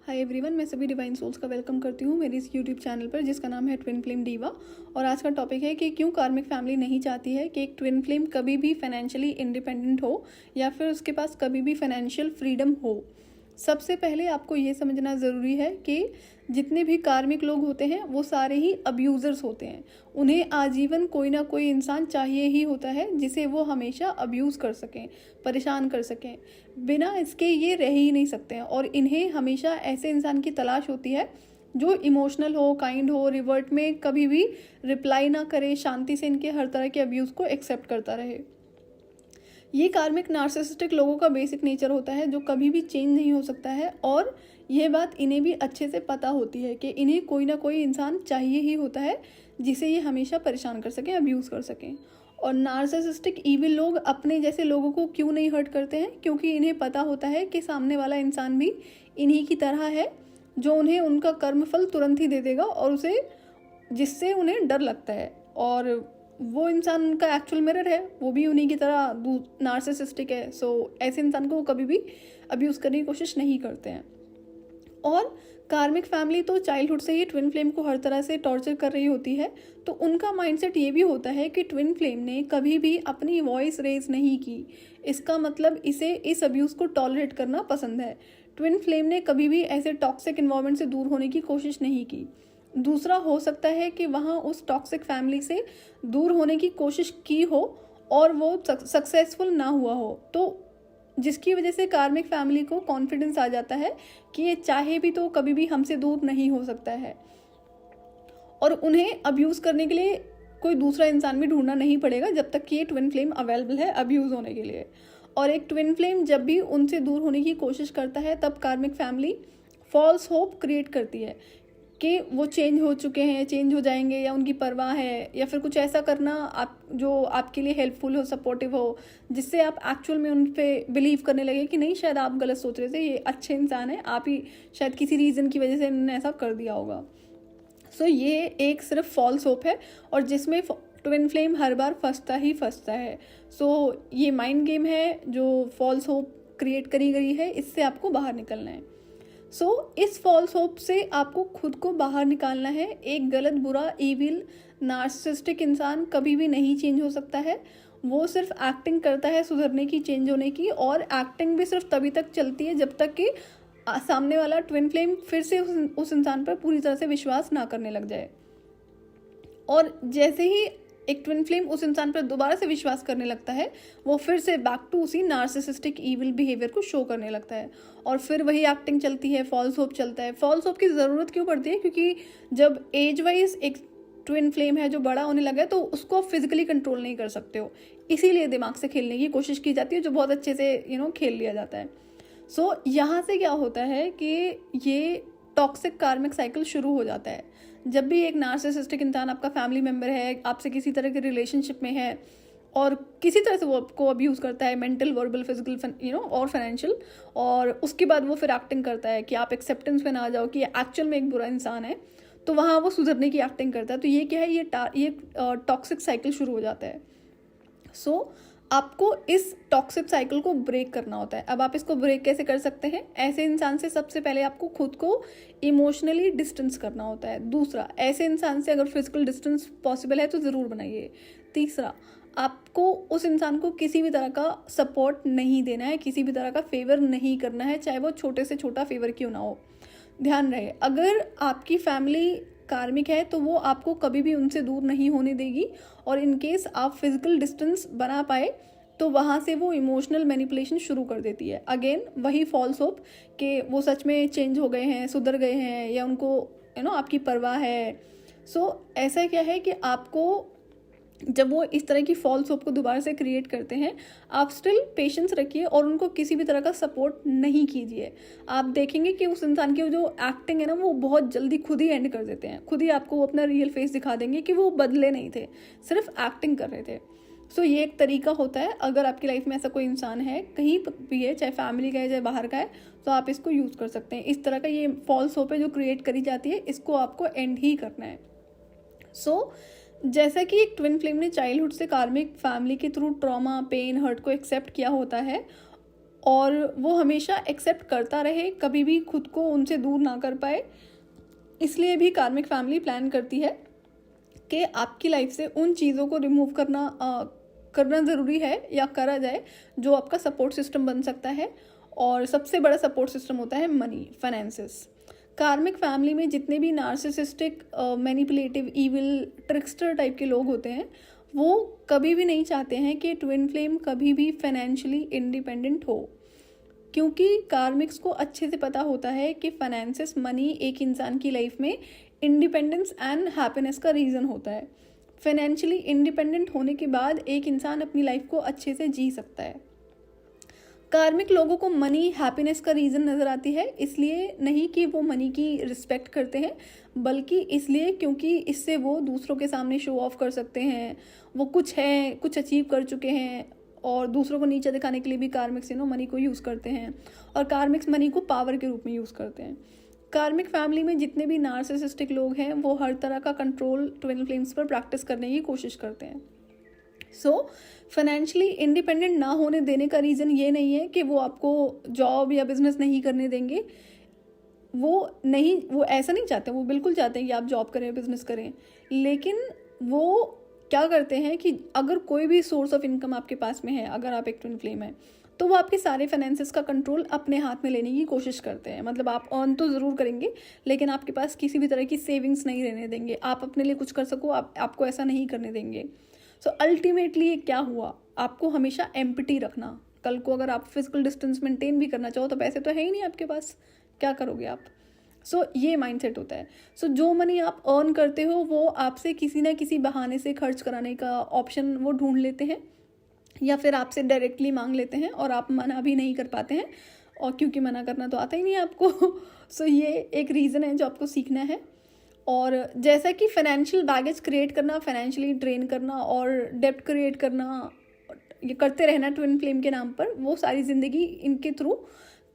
Hi everyone, मैं सभी divine souls का वेलकम करती हूँ मेरी इस यूट्यूब चैनल पर जिसका नाम है ट्विन फ्लेम डीवा। और आज का टॉपिक है कि क्यों कार्मिक फैमिली नहीं चाहती है कि एक ट्विन फ्लेम कभी भी फाइनेंशियली इंडिपेंडेंट हो या फिर उसके पास कभी भी फाइनेंशियल फ्रीडम हो। सबसे पहले आपको ये समझना ज़रूरी है कि जितने भी कार्मिक लोग होते हैं वो सारे ही अब्यूज़र्स होते हैं। उन्हें आजीवन कोई ना कोई इंसान चाहिए ही होता है जिसे वो हमेशा अब्यूज़ कर सकें, परेशान कर सकें। बिना इसके ये रह ही नहीं सकते हैं और इन्हें हमेशा ऐसे इंसान की तलाश होती है जो इमोशनल हो, काइंड हो, रिवर्ट में कभी भी रिप्लाई ना करे, शांति से इनके हर तरह के अब्यूज़ को एक्सेप्ट करता रहे। ये कार्मिक नार्सिसिस्टिक लोगों का बेसिक नेचर होता है जो कभी भी चेंज नहीं हो सकता है और ये बात इन्हें भी अच्छे से पता होती है कि इन्हें कोई ना कोई इंसान चाहिए ही होता है जिसे ये हमेशा परेशान कर सकें, अब्यूज़ कर सकें। और नार्सिसिस्टिक ईविल लोग अपने जैसे लोगों को क्यों नहीं हर्ट करते हैं? क्योंकि इन्हें पता होता है कि सामने वाला इंसान भी इन्हीं की तरह है जो उन्हें उनका कर्मफल तुरंत ही दे देगा और उसे जिससे उन्हें डर लगता है। और वो इंसान उनका एक्चुअल मिरर है, वो भी उन्हीं की तरह नार्सिसिस्टिक है। सो ऐसे इंसान को वो कभी भी अब्यूज़ करने की कोशिश नहीं करते हैं। और कार्मिक फैमिली तो चाइल्डहुड से ही ट्विन फ्लेम को हर तरह से टॉर्चर कर रही होती है, तो उनका माइंडसेट ये भी होता है कि ट्विन फ्लेम ने कभी भी अपनी वॉइस रेज नहीं की। इसका मतलब इसे इस अब्यूज़ को टॉलरेट करना पसंद है। ट्विन फ्लेम ने कभी भी ऐसे टॉक्सिक इन्वायरमेंट से दूर होने की कोशिश नहीं की। दूसरा, हो सकता है कि वहाँ उस टॉक्सिक फैमिली से दूर होने की कोशिश की हो और वो सक्सेसफुल ना हुआ हो, तो जिसकी वजह से कार्मिक फैमिली को कॉन्फिडेंस आ जाता है कि ये चाहे भी तो कभी भी हमसे दूर नहीं हो सकता है और उन्हें अब्यूज़ करने के लिए कोई दूसरा इंसान भी ढूंढना नहीं पड़ेगा जब तक कि ये ट्विन फ्लेम अवेलेबल है अब्यूज़ होने के लिए। और एक ट्विन फ्लेम जब भी उनसे दूर होने की कोशिश करता है तब कार्मिक फैमिली फॉल्स होप क्रिएट करती है कि वो चेंज हो चुके हैं, चेंज हो जाएंगे, या उनकी परवाह है, या फिर कुछ ऐसा करना आप जो आपके लिए हेल्पफुल हो, सपोर्टिव हो, जिससे आप एक्चुअल में उन पे बिलीव करने लगे कि नहीं, शायद आप गलत सोच रहे थे, ये अच्छे इंसान है, आप ही शायद किसी रीज़न की वजह से इन्होंने ऐसा कर दिया होगा। सो ये एक सिर्फ फॉल्स होप है और जिसमें ट्विन फ्लेम हर बार फंसता है। सो ये माइंड गेम है जो फॉल्स होप क्रिएट करी गई है, इससे आपको बाहर निकलना है। इस फॉल्स होप से आपको खुद को बाहर निकालना है। एक गलत, बुरा, ईविल, नार्सिसिस्टिक इंसान कभी भी नहीं चेंज हो सकता है। वो सिर्फ एक्टिंग करता है सुधरने की, चेंज होने की, और एक्टिंग भी सिर्फ तभी तक चलती है जब तक कि सामने वाला ट्विन फ्लेम फिर से उस इंसान पर पूरी तरह से विश्वास ना करने लग जाए। और जैसे ही एक ट्विन फ्लेम उस इंसान पर दोबारा से विश्वास करने लगता है, वो फिर से बैक टू उसी नार्सिसिस्टिक ईविल बिहेवियर को शो करने लगता है और फिर वही एक्टिंग चलती है, फॉल्स होप चलता है। फॉल्स होप की ज़रूरत क्यों पड़ती है? क्योंकि जब एज वाइज एक ट्विन फ्लेम है जो बड़ा होने लगा है तो उसको आप फिजिकली कंट्रोल नहीं कर सकते हो, इसीलिए दिमाग से खेलने की कोशिश की जाती है जो बहुत अच्छे से खेल लिया जाता है। यहाँ से क्या होता है कि ये टॉक्सिक कार्मिक साइकिल शुरू हो जाता है। जब भी एक नार्सिसिस्टिक इंसान आपका फैमिली मेम्बर है, आपसे किसी तरह के रिलेशनशिप में है और किसी तरह से वो आपको अब्यूज़ करता है, मेंटल, वर्बल, फिजिकल, और फाइनेंशियल, और उसके बाद वो फिर एक्टिंग करता है कि आप एक्सेप्टेंस में ना आ जाओ कि एक्चुअल में एक बुरा इंसान है, तो वहाँ वो सुधरने की एक्टिंग करता है। तो ये क्या है, ये टॉक्सिक साइकिल शुरू हो जाता है। आपको इस टॉक्सिक साइकिल को ब्रेक करना होता है। अब आप इसको ब्रेक कैसे कर सकते हैं? ऐसे इंसान से सबसे पहले आपको खुद को इमोशनली डिस्टेंस करना होता है। दूसरा, ऐसे इंसान से अगर फिजिकल डिस्टेंस पॉसिबल है तो ज़रूर बनाइए। तीसरा, आपको उस इंसान को किसी भी तरह का सपोर्ट नहीं देना है, किसी भी तरह का फेवर नहीं करना है, चाहे वो छोटे से छोटा फेवर क्यों ना हो। ध्यान रहे, अगर आपकी फैमिली कार्मिक है तो वो आपको कभी भी उनसे दूर नहीं होने देगी, और इन केस आप फिजिकल डिस्टेंस बना पाए तो वहाँ से वो इमोशनल मैनिपुलेशन शुरू कर देती है। अगेन वही फॉल्स होप कि वो सच में चेंज हो गए हैं, सुधर गए हैं, या उनको आपकी परवाह है। ऐसा क्या है कि आपको जब वो इस तरह की फॉल्स होप को दोबारा से क्रिएट करते हैं, आप स्टिल पेशेंस रखिए और उनको किसी भी तरह का सपोर्ट नहीं कीजिए। आप देखेंगे कि उस इंसान की जो एक्टिंग है ना, वो बहुत जल्दी खुद ही एंड कर देते हैं, खुद ही आपको वो अपना रियल फेस दिखा देंगे कि वो बदले नहीं थे, सिर्फ एक्टिंग कर रहे थे। ये एक तरीका होता है। अगर आपकी लाइफ में ऐसा कोई इंसान है, कहीं भी है, चाहे फैमिली का है चाहे बाहर का है, तो आप इसको यूज़ कर सकते हैं। इस तरह का ये फॉल्स होप है जो क्रिएट करी जाती है, इसको आपको एंड ही करना है। जैसा कि एक ट्विन फ्लेम ने चाइल्डहुड से कार्मिक फैमिली के थ्रू ट्रॉमा, पेन, हर्ट को एक्सेप्ट किया होता है, और वो हमेशा एक्सेप्ट करता रहे, कभी भी खुद को उनसे दूर ना कर पाए। इसलिए भी कार्मिक फैमिली प्लान करती है कि आपकी लाइफ से उन चीज़ों को रिमूव करना ज़रूरी है या करा जाए जो आपका सपोर्ट सिस्टम बन सकता है। और सबसे बड़ा सपोर्ट सिस्टम होता है मनी, फाइनेंसेस। कार्मिक फैमिली में जितने भी narcissistic, manipulative, evil, trickster type के लोग होते हैं, वो कभी भी नहीं चाहते हैं कि ट्विन फ्लेम कभी भी फाइनेंशियली इंडिपेंडेंट हो, क्योंकि कार्मिक्स को अच्छे से पता होता है कि फाइनेंसेस, मनी एक इंसान की लाइफ में इंडिपेंडेंस एंड हैप्पीनेस का रीज़न होता है। फाइनेंशियली इंडिपेंडेंट होने के बाद एक इंसान अपनी लाइफ को अच्छे से जी सकता है। कार्मिक लोगों को मनी हैप्पीनेस का रीज़न नज़र आती है, इसलिए नहीं कि वो मनी की रिस्पेक्ट करते हैं, बल्कि इसलिए क्योंकि इससे वो दूसरों के सामने शो ऑफ कर सकते हैं, वो कुछ है, कुछ अचीव कर चुके हैं, और दूसरों को नीचा दिखाने के लिए भी कार्मिक्स मनी को यूज़ करते हैं, और कार्मिक्स मनी को पावर के रूप में यूज़ करते हैं। कार्मिक फैमिली में जितने भी नार्सिसिस्टिक लोग हैं, वो हर तरह का कंट्रोल ट्विन फ्लेम्स पर प्रैक्टिस करने की कोशिश करते हैं। सो फाइनेंशियली इंडिपेंडेंट ना होने देने का रीज़न ये नहीं है कि वो आपको जॉब या बिजनेस नहीं करने देंगे। वो ऐसा नहीं चाहते, वो बिल्कुल चाहते हैं कि आप जॉब करें, बिजनेस करें, लेकिन वो क्या करते हैं कि अगर कोई भी सोर्स ऑफ इनकम आपके पास में है, अगर आप एक ट्विन फ्लेम है, तो वो आपके सारे फाइनेंसेस का कंट्रोल अपने हाथ में लेने की कोशिश करते हैं। मतलब आप अर्न तो ज़रूर करेंगे, लेकिन आपके पास किसी भी तरह की सेविंग्स नहीं रहने देंगे। आप अपने लिए कुछ कर सको, आपको ऐसा नहीं करने देंगे। सो अल्टीमेटली क्या हुआ, आपको हमेशा एम्प्टी रखना। कल को अगर आप फिजिकल डिस्टेंस मेंटेन भी करना चाहो तो पैसे तो है ही नहीं आपके पास, क्या करोगे आप। ये माइंडसेट होता है। जो मनी आप अर्न करते हो वो आपसे किसी ना किसी बहाने से खर्च कराने का ऑप्शन वो ढूंढ लेते हैं, या फिर आपसे डायरेक्टली मांग लेते हैं और आप मना भी नहीं कर पाते हैं, और क्योंकि मना करना तो आता ही नहीं है आपको। ये एक रीज़न है जो आपको सीखना है। और जैसा कि फाइनेंशियल बैगेज क्रिएट करना, फाइनेंशियली ड्रेन करना और डेब्ट क्रिएट करना, ये करते रहना ट्विन फ्लेम के नाम पर, वो सारी ज़िंदगी इनके थ्रू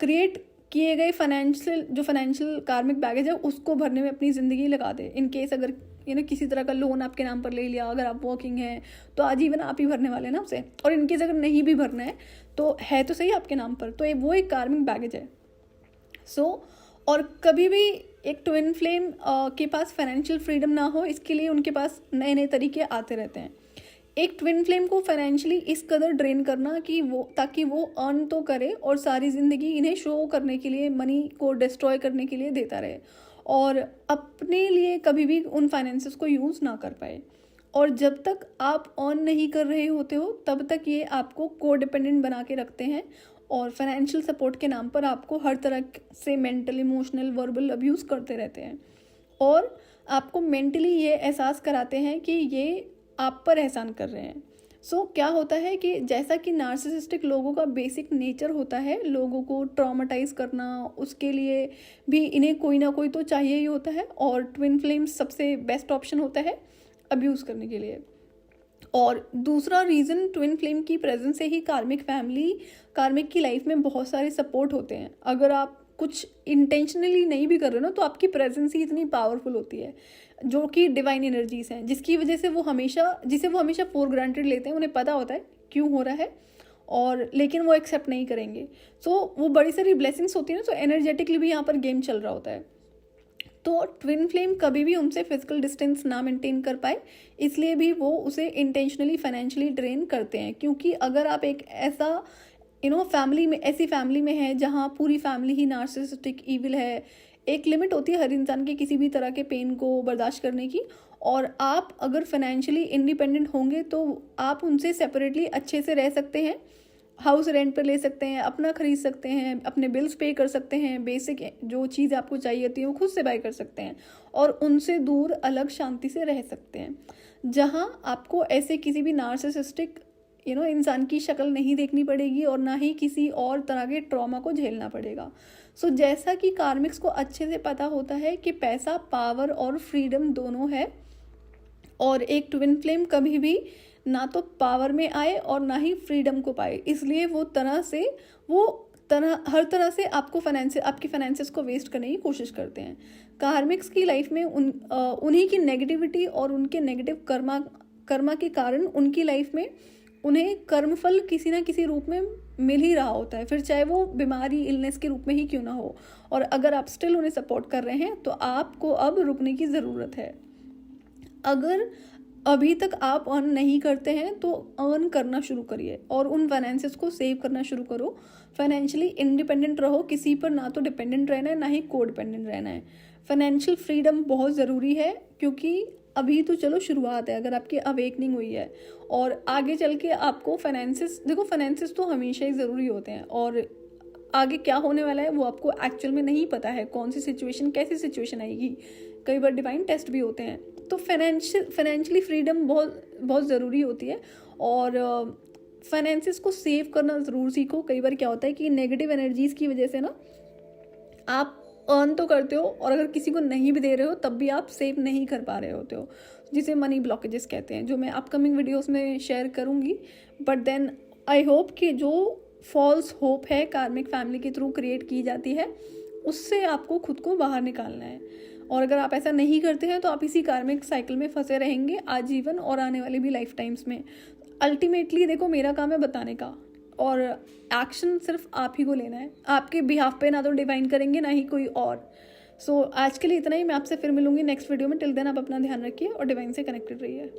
क्रिएट किए गए फाइनेंशियल कार्मिक बैगेज है उसको भरने में अपनी ज़िंदगी लगा दे। इन केस अगर किसी तरह का लोन आपके नाम पर ले लिया, अगर आप वर्किंग हैं तो आजीवन आप ही भरने वाले हैं ना उसे, और इनकेस अगर नहीं भी भरना है तो है तो सही आपके नाम पर, तो वो एक कार्मिक बैगेज है। और कभी भी एक ट्विन फ्लेम के पास फाइनेंशियल फ्रीडम ना हो, इसके लिए उनके पास नए नए तरीके आते रहते हैं। एक ट्विन फ्लेम को फाइनेंशियली इस कदर ड्रेन करना कि ताकि वो अर्न तो करे और सारी ज़िंदगी इन्हें शो करने के लिए, मनी को डिस्ट्रॉय करने के लिए देता रहे, और अपने लिए कभी भी उन फाइनेंसेस को यूज़ ना कर पाए। और जब तक आप अर्न नहीं कर रहे होते हो तब तक ये आपको कोडिपेंडेंट बना के रखते हैं, और फाइनेंशियल सपोर्ट के नाम पर आपको हर तरह से मेंटल, इमोशनल, वर्बल अब्यूज़ करते रहते हैं, और आपको मेंटली ये एहसास कराते हैं कि ये आप पर एहसान कर रहे हैं। क्या होता है कि जैसा कि नार्सिसिस्टिक लोगों का बेसिक नेचर होता है लोगों को ट्रॉमेटाइज करना, उसके लिए भी इन्हें कोई ना कोई तो चाहिए ही होता है, और ट्विन फ्लेम्स सबसे बेस्ट ऑप्शन होता है अब्यूज़ करने के लिए। और दूसरा रीज़न, ट्विन फ्लेम की प्रेजेंस से ही कार्मिक की लाइफ में बहुत सारे सपोर्ट होते हैं। अगर आप कुछ इंटेंशनली नहीं भी कर रहे हो ना, तो आपकी प्रेजेंस ही इतनी पावरफुल होती है, जो कि डिवाइन एनर्जीज हैं, जिसकी वजह से जिसे वो हमेशा फॉर ग्रांटेड लेते हैं। उन्हें पता होता है क्यों हो रहा है, और लेकिन वो एक्सेप्ट नहीं करेंगे। वो बड़ी सारी ब्लेसिंग्स होती है ना, एनर्जेटिकली भी यहाँ पर गेम चल रहा होता है। तो ट्विन फ्लेम कभी भी उनसे फिजिकल डिस्टेंस ना मेंटेन कर पाए, इसलिए भी वो उसे इंटेंशनली फाइनेंशियली ड्रेन करते हैं। क्योंकि अगर आप एक ऐसा ऐसी फैमिली में है जहाँ पूरी फैमिली ही नार्सिसिस्टिक, इविल है, एक लिमिट होती है हर इंसान के किसी भी तरह के पेन को बर्दाश्त करने की, और आप अगर फाइनेंशियली इंडिपेंडेंट होंगे तो आप उनसे सेपरेटली अच्छे से रह सकते हैं, हाउस रेंट पर ले सकते हैं, अपना खरीद सकते हैं, अपने बिल्स पे कर सकते हैं, बेसिक जो चीज़ आपको चाहिए होती है वो खुद से बाय कर सकते हैं, और उनसे दूर अलग शांति से रह सकते हैं, जहां आपको ऐसे किसी भी नार्सिसिस्टिक इंसान की शक्ल नहीं देखनी पड़ेगी, और ना ही किसी और तरह के ट्रॉमा को झेलना पड़ेगा। जैसा कि कार्मिक्स को अच्छे से पता होता है कि पैसा, पावर और फ्रीडम दोनों है, और एक ट्विन फ्लेम कभी भी ना तो पावर में आए और ना ही फ्रीडम को पाए, इसलिए हर तरह से आपकी फाइनेंसेस को वेस्ट करने की कोशिश करते हैं। कार्मिक्स की लाइफ में उन्हीं की नेगेटिविटी और उनके नेगेटिव कर्मा के कारण उनकी लाइफ में उन्हें कर्मफल किसी ना किसी रूप में मिल ही रहा होता है, फिर चाहे वो बीमारी इलनेस के रूप में ही क्यों ना हो। और अगर आप स्टिल उन्हें सपोर्ट कर रहे हैं तो आपको अब रुकने की ज़रूरत है। अगर अभी तक आप अर्न नहीं करते हैं तो अर्न करना शुरू करिए और उन फाइनेंसेस को सेव करना शुरू करो। फाइनेंशियली इंडिपेंडेंट रहो, किसी पर ना तो डिपेंडेंट रहना है ना ही को डिपेंडेंट रहना है। फाइनेंशियल फ्रीडम बहुत ज़रूरी है, क्योंकि अभी तो चलो शुरुआत है, अगर आपकी अवेकनिंग हुई है और आगे चल के आपको फाइनेंसेस, देखो फाइनेंसेस तो हमेशा ही ज़रूरी होते हैं और आगे क्या होने वाला है वो आपको एक्चुअल में नहीं पता है, कौन सी सिचुएशन कैसी सिचुएशन आएगी, कई बार डिवाइन टेस्ट भी होते हैं। तो फाइनेंशियली फ्रीडम बहुत बहुत ज़रूरी होती है और फाइनेंसेस को सेव करना ज़रूर सीखो। कई बार क्या होता है कि नेगेटिव एनर्जीज़ की वजह से ना आप अर्न तो करते हो और अगर किसी को नहीं भी दे रहे हो तब भी आप सेव नहीं कर पा रहे होते हो, जिसे मनी ब्लॉकेजेस कहते हैं, जो मैं अपकमिंग वीडियोस में शेयर करूँगी। बट देन आई होप कि जो फॉल्स होप है कार्मिक फैमिली के थ्रू क्रिएट की जाती है उससे आपको खुद को बाहर निकालना है। और अगर आप ऐसा नहीं करते हैं तो आप इसी कार्मिक साइकिल में फंसे रहेंगे आजीवन और आने वाले भी लाइफ टाइम्स में। अल्टीमेटली देखो, मेरा काम है बताने का और एक्शन सिर्फ आप ही को लेना है, आपके बिहाफ पे ना तो डिवाइन करेंगे ना ही कोई और। सो आज के लिए इतना ही। मैं आपसे फिर मिलूंगी नेक्स्ट वीडियो में। टिल देन आप अपना ध्यान रखिए और डिवाइन से कनेक्टेड रहिए।